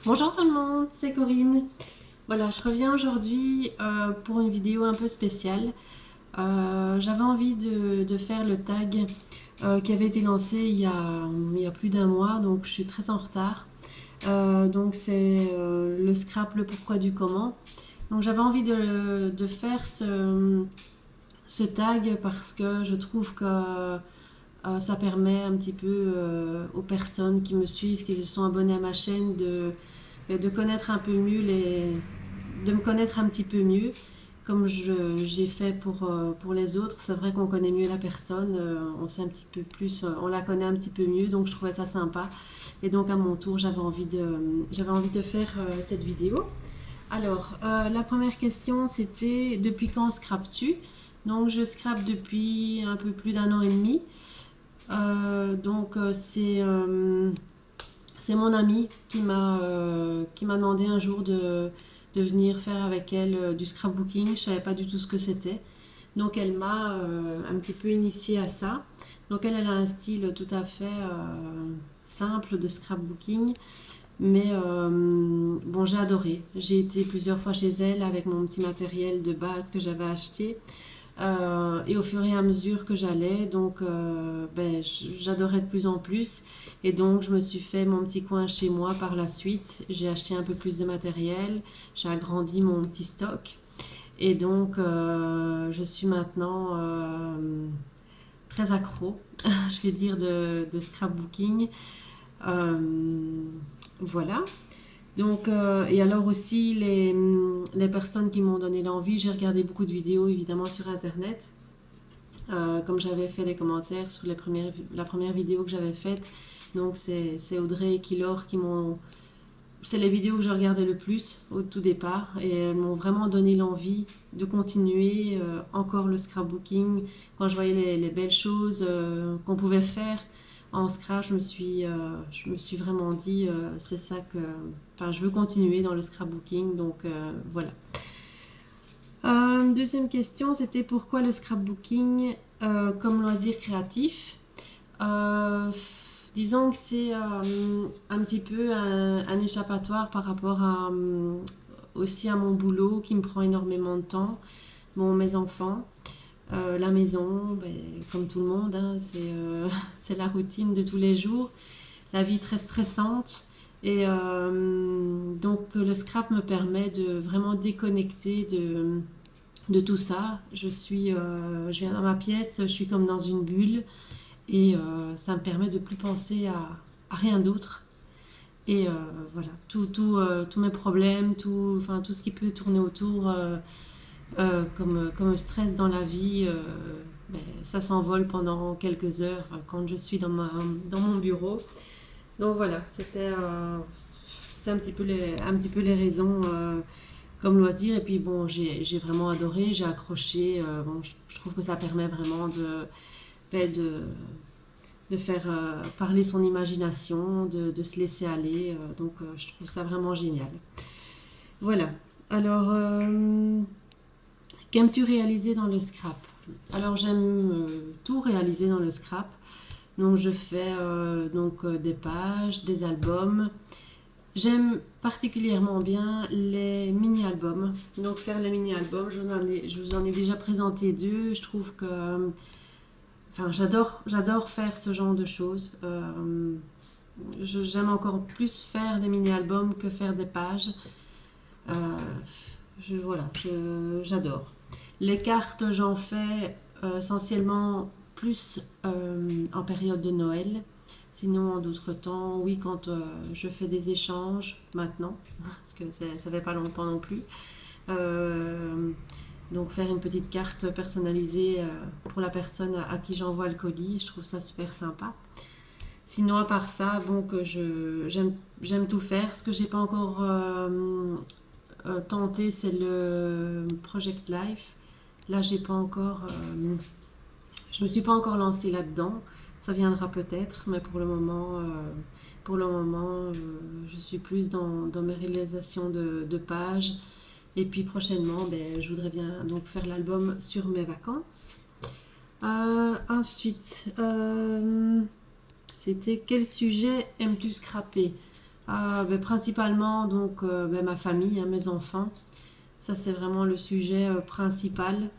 Bonjour tout le monde, c'est Corinne. Voilà, je reviens aujourd'hui pour une vidéo un peu spéciale. J'avais envie de faire le tag qui avait été lancé il y a plus d'un mois, donc je suis très en retard. Donc c'est le scrap, le pourquoi du comment. Donc j'avais envie de faire ce tag parce que je trouve que ça permet un petit peu aux personnes qui me suivent, qui se sont abonnées à ma chaîne, de connaître un peu mieux de me connaître un petit peu mieux, comme j'ai fait pour les autres. C'est vrai qu'on connaît mieux la personne, on sait un petit peu plus, on la connaît un petit peu mieux, donc je trouvais ça sympa. Et donc à mon tour, j'avais envie de faire cette vidéo. Alors, la première question, c'était depuis quand scrapes-tu? Donc, je scrape depuis un peu plus d'un an et demi. C'est mon amie qui m'a demandé un jour de venir faire avec elle du scrapbooking. Je ne savais pas du tout ce que c'était. Donc elle m'a un petit peu initiée à ça. Donc elle a un style tout à fait simple de scrapbooking. Mais bon, j'ai adoré. J'ai été plusieurs fois chez elle avec mon petit matériel de base que j'avais acheté. Et au fur et à mesure que j'allais, donc j'adorais de plus en plus. Et donc je me suis fait mon petit coin chez moi par la suite. J'ai acheté un peu plus de matériel, j'ai agrandi mon petit stock. Et donc je suis maintenant très accro, je vais dire, de scrapbooking. Euh, voilà. Donc, et alors aussi les personnes qui m'ont donné l'envie, j'ai regardé beaucoup de vidéos évidemment sur internet. Comme j'avais fait les commentaires sur la première vidéo que j'avais faite, donc c'est Audrey et Kilor qui m'ont. C'est les vidéos que je regardais le plus au tout départ et elles m'ont vraiment donné l'envie de continuer encore le scrapbooking. Quand je voyais les belles choses qu'on pouvait faire en scrap, je me suis vraiment dit c'est ça que. Enfin, je veux continuer dans le scrapbooking, donc voilà. Deuxième question, c'était pourquoi le scrapbooking comme loisir créatif. Euh, Disons que c'est un petit peu un échappatoire par rapport aussi à mon boulot qui me prend énormément de temps. Bon, mes enfants, la maison, ben, comme tout le monde, hein, c'est la routine de tous les jours, la vie très stressante. Et donc le scrap me permet de vraiment déconnecter de tout ça. Je viens dans ma pièce, je suis comme dans une bulle et ça me permet de plus penser à rien d'autre. Et voilà, tous mes problèmes, enfin, tout ce qui peut tourner autour comme stress dans la vie, ben, ça s'envole pendant quelques heures quand je suis dans mon bureau. Donc voilà, c'est un petit peu les raisons comme loisir. Et puis bon, j'ai vraiment adoré, j'ai accroché. Bon, je trouve que ça permet vraiment ben, de faire parler son imagination, de se laisser aller. Donc je trouve ça vraiment génial. Voilà. Alors, qu'aimes-tu réaliser dans le scrap? Alors j'aime tout réaliser dans le scrap. Donc je fais des pages, des albums. J'aime particulièrement bien les mini-albums. Donc faire les mini-albums, je vous en ai déjà présenté deux. Je trouve que enfin, j'adore faire ce genre de choses. J'aime encore plus faire des mini-albums que faire des pages. Euh, voilà, j'adore. Les cartes, j'en fais essentiellement plus en période de Noël. Sinon, en d'autres temps, oui, quand je fais des échanges, maintenant, parce que ça fait pas longtemps non plus. Euh, donc faire une petite carte personnalisée pour la personne à qui j'envoie le colis, je trouve ça super sympa. Sinon, à part ça, bon, j'aime tout faire. Ce que j'ai pas encore tenté, c'est le Project Life. Là, je me suis pas encore lancée là-dedans. Ça viendra peut-être, mais pour le moment, je suis plus dans mes réalisations de pages. Et puis prochainement, ben, je voudrais bien donc faire l'album sur mes vacances. Ensuite, c'était quel sujet aimes-tu scraper? Principalement donc ma famille, hein, mes enfants. Ça c'est vraiment le sujet principal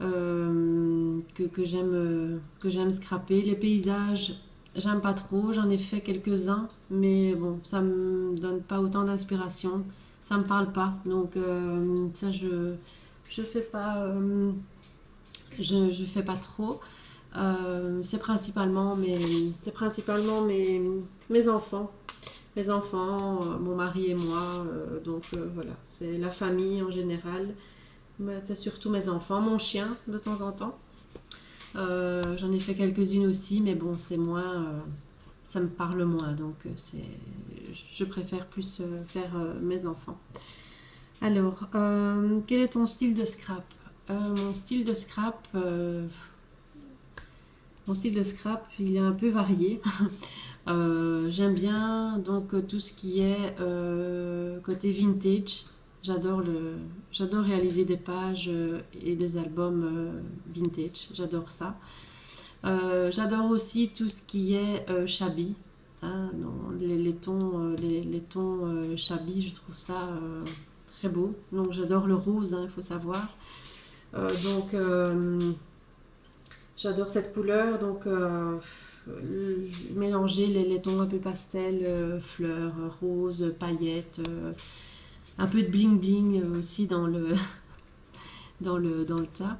que j'aime scraper. Les paysages, j'aime pas trop, j'en ai fait quelques-uns, mais bon, ça me donne pas autant d'inspiration, ça me parle pas. Donc ça je fais pas je fais pas trop. C'est principalement mes enfants. Mes enfants, mon mari et moi, voilà, c'est la famille en général, mais c'est surtout mes enfants, mon chien de temps en temps. J'en ai fait quelques-unes aussi, mais bon, c'est moins, ça me parle moins, donc je préfère plus faire mes enfants. Alors, quel est ton style de scrap? Mon style de scrap, il est un peu varié. J'aime bien donc tout ce qui est côté vintage. J'adore réaliser des pages et des albums vintage. J'adore ça. J'adore aussi tout ce qui est shabby. Hein, les tons, les tons shabby, je trouve ça très beau. Donc j'adore le rose, hein, il faut savoir. Donc j'adore cette couleur. Donc mélanger les tons un peu pastel, fleurs, roses, paillettes, un peu de bling bling aussi dans le dans le tas.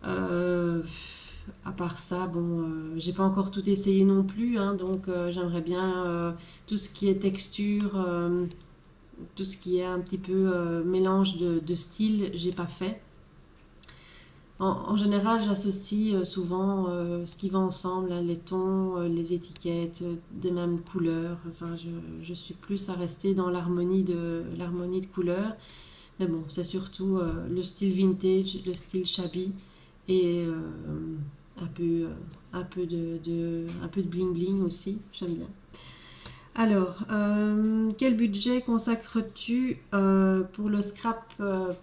À part ça, bon, j'ai pas encore tout essayé non plus, hein, donc j'aimerais bien tout ce qui est texture, tout ce qui est un petit peu mélange de styles, j'ai pas fait. En général, j'associe souvent ce qui va ensemble, hein, les tons, les étiquettes, des mêmes couleurs. Enfin, je suis plus à rester dans l'harmonie de couleurs. Mais bon, c'est surtout le style vintage, le style shabby et un peu de bling bling aussi. J'aime bien. Alors, quel budget consacres-tu pour le scrap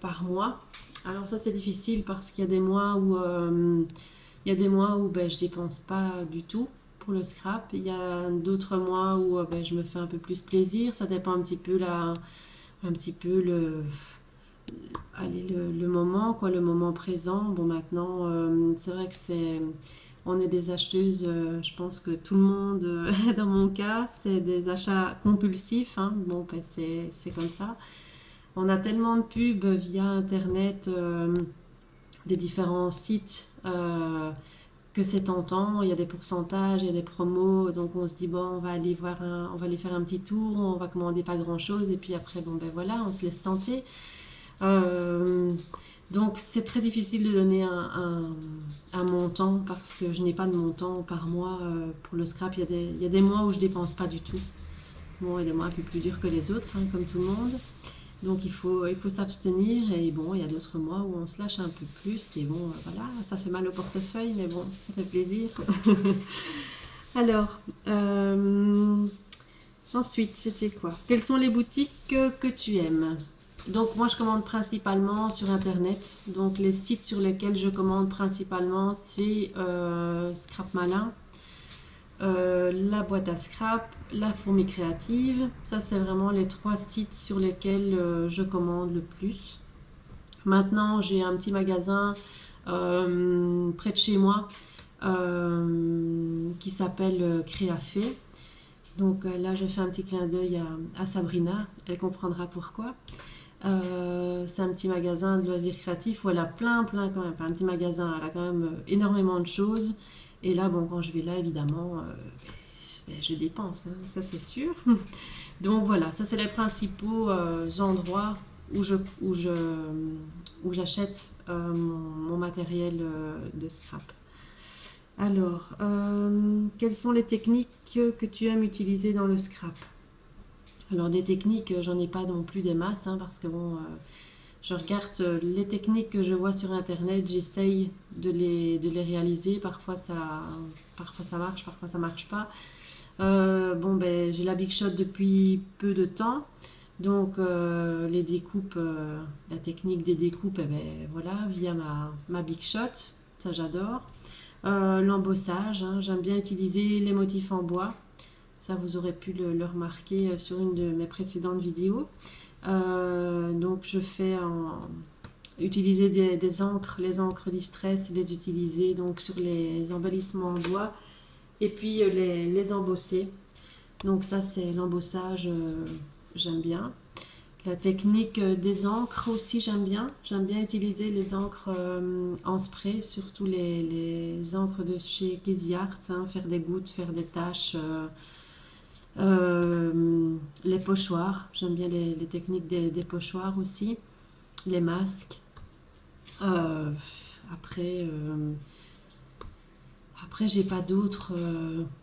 par mois? Alors ça c'est difficile parce qu'il y a des mois où je dépense pas du tout pour le scrap. Il y a d'autres mois où je me fais un peu plus plaisir. Ça dépend un petit peu le moment, quoi, le moment présent. Bon maintenant c'est vrai que on est des acheteuses, je pense que tout le monde, dans mon cas, c'est des achats compulsifs, hein. Bon, c'est comme ça. On a tellement de pubs via Internet, des différents sites, que c'est tentant. Il y a des pourcentages, il y a des promos, donc on se dit bon, on va aller faire un petit tour, on va commander pas grand-chose, et puis après, bon ben voilà, on se laisse tenter. Donc c'est très difficile de donner un montant parce que je n'ai pas de montant par mois pour le scrap. Il y a des mois où je dépense pas du tout. Bon, il y a des mois un peu plus durs que les autres, hein, comme tout le monde. Donc il faut s'abstenir, et bon, il y a d'autres mois où on se lâche un peu plus, et bon, voilà, ça fait mal au portefeuille, mais bon, ça fait plaisir. Alors, ensuite, c'était quoi? Quelles sont les boutiques que tu aimes? Donc moi je commande principalement sur internet, donc les sites sur lesquels je commande principalement c'est Scrap Malin, la boîte à scrap, la fourmi créative. Ça c'est vraiment les trois sites sur lesquels je commande le plus. Maintenant j'ai un petit magasin près de chez moi qui s'appelle Créafé. Donc là je fais un petit clin d'œil à Sabrina, elle comprendra pourquoi. C'est un petit magasin de loisirs créatifs où elle a plein quand même, pas un petit magasin, elle a quand même énormément de choses. Et là, bon, quand je vais là, évidemment, je dépense, hein, ça c'est sûr. Donc voilà, ça c'est les principaux endroits où j'achète mon matériel de scrap. Alors, quelles sont les techniques que tu aimes utiliser dans le scrap? Alors des techniques, j'en ai pas non plus des masses, hein, parce que bon, je regarde les techniques que je vois sur internet, j'essaye de les réaliser, parfois ça marche, parfois ça marche pas. Bon ben j'ai la Big Shot depuis peu de temps, donc les découpes, la technique des découpes, eh ben, voilà, via ma Big Shot, ça j'adore. L'embossage, hein, j'aime bien utiliser les motifs en bois. Ça, vous aurez pu le remarquer sur une de mes précédentes vidéos. Donc, je fais utiliser des encres, les encres Distress, les utiliser donc sur les embellissements en bois et puis les embosser. Donc ça, c'est l'embossage, j'aime bien. La technique des encres aussi, j'aime bien. J'aime bien utiliser les encres en spray, surtout les encres de chez Casey Art, hein, faire des gouttes, faire des taches. Les pochoirs, j'aime bien les techniques des pochoirs aussi. Les masques. Après, j'ai pas d'autres.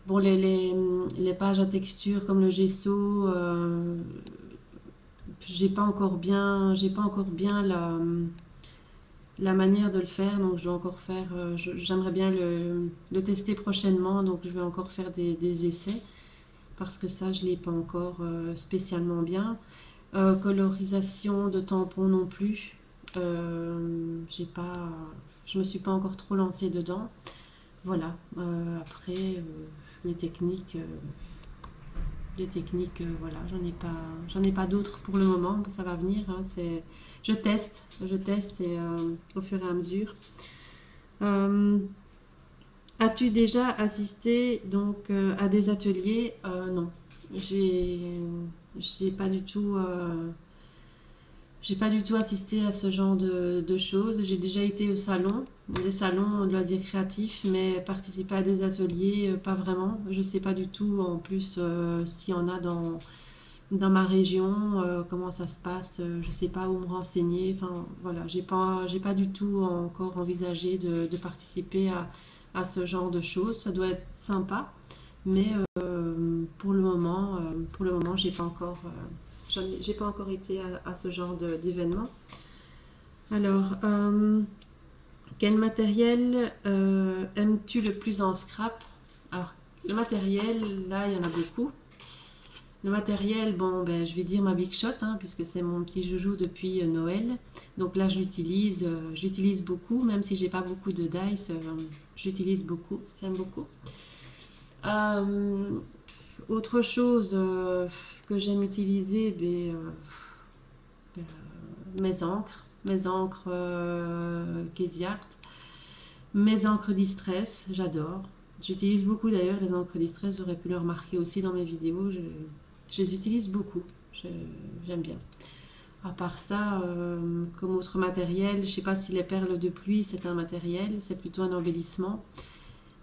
Bon, les pages à texture comme le gesso, j'ai pas encore bien la manière de le faire, donc je dois encore faire. J'aimerais bien le tester prochainement, donc je vais encore faire des essais parce que ça, je l'ai pas encore spécialement bien. Colorisation de tampons non plus. Je me suis pas encore trop lancée dedans. Voilà. Après, les techniques, voilà, j'en ai pas d'autres pour le moment. Ça va venir. Hein, je teste et au fur et à mesure. As-tu déjà assisté donc à des ateliers? Non, j'ai pas du tout. J'ai pas du tout assisté à ce genre de choses. J'ai déjà été au salon, des salons de loisirs créatifs, mais participer à des ateliers, pas vraiment. Je sais pas du tout en plus s'il y en a dans ma région, comment ça se passe. Je sais pas où me renseigner. Enfin voilà, j'ai pas du tout encore envisagé de participer à ce genre de choses. Ça doit être sympa, mais pour le moment, j'ai pas encore. J'ai pas encore été à ce genre d'événement. Alors, quel matériel aimes-tu le plus en scrap? Alors, le matériel, là, il y en a beaucoup. Le matériel, bon, ben, je vais dire ma Big Shot, hein, puisque c'est mon petit joujou depuis Noël. Donc là, je l'utilise beaucoup, même si j'ai pas beaucoup de dice, je l'utilise beaucoup, j'aime beaucoup. Autre chose que j'aime utiliser, mes encres Casey Art, mes encres Distress, j'adore. J'utilise beaucoup d'ailleurs les encres Distress, j'aurais pu le remarquer aussi dans mes vidéos, je les utilise beaucoup, j'aime bien. À part ça, comme autre matériel, je sais pas si les perles de pluie c'est un matériel, c'est plutôt un embellissement.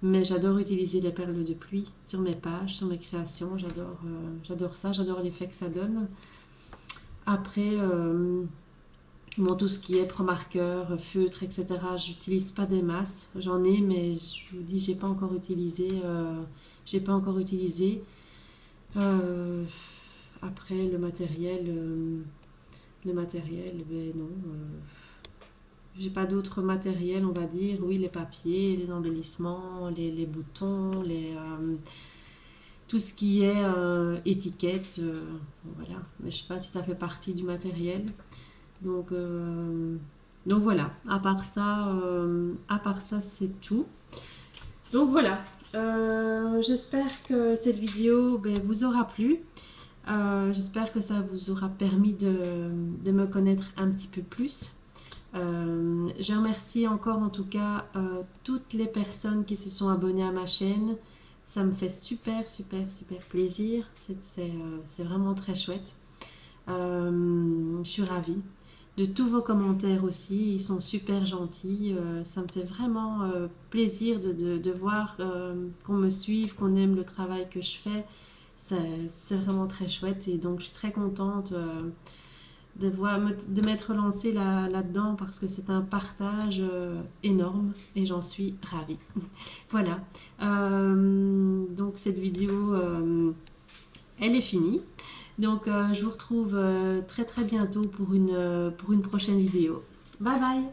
Mais j'adore utiliser les perles de pluie sur mes pages, sur mes créations. J'adore ça, j'adore l'effet que ça donne. Après, bon, tout ce qui est pro-marqueur, feutre, etc. J'utilise pas des masses. J'en ai, mais je vous dis, j'ai pas encore utilisé. Après, le matériel, ben non. J'ai pas d'autres matériel, on va dire. Oui, les papiers, les embellissements, les boutons, tout ce qui est étiquette. Voilà. Mais je sais pas si ça fait partie du matériel. Donc voilà. À part ça, c'est tout. Donc voilà. J'espère que cette vidéo vous aura plu. J'espère que ça vous aura permis de me connaître un petit peu plus. Je remercie encore en tout cas toutes les personnes qui se sont abonnées à ma chaîne. Ça me fait super plaisir. C'est vraiment très chouette. Je suis ravie de tous vos commentaires aussi. Ils sont super gentils. Ça me fait vraiment plaisir de voir qu'on me suive, qu'on aime le travail que je fais. C'est vraiment très chouette et donc je suis très contente de m'être lancée là-dedans parce que c'est un partage énorme et j'en suis ravie. Voilà, donc cette vidéo, elle est finie. Donc je vous retrouve très bientôt pour une prochaine vidéo. Bye bye!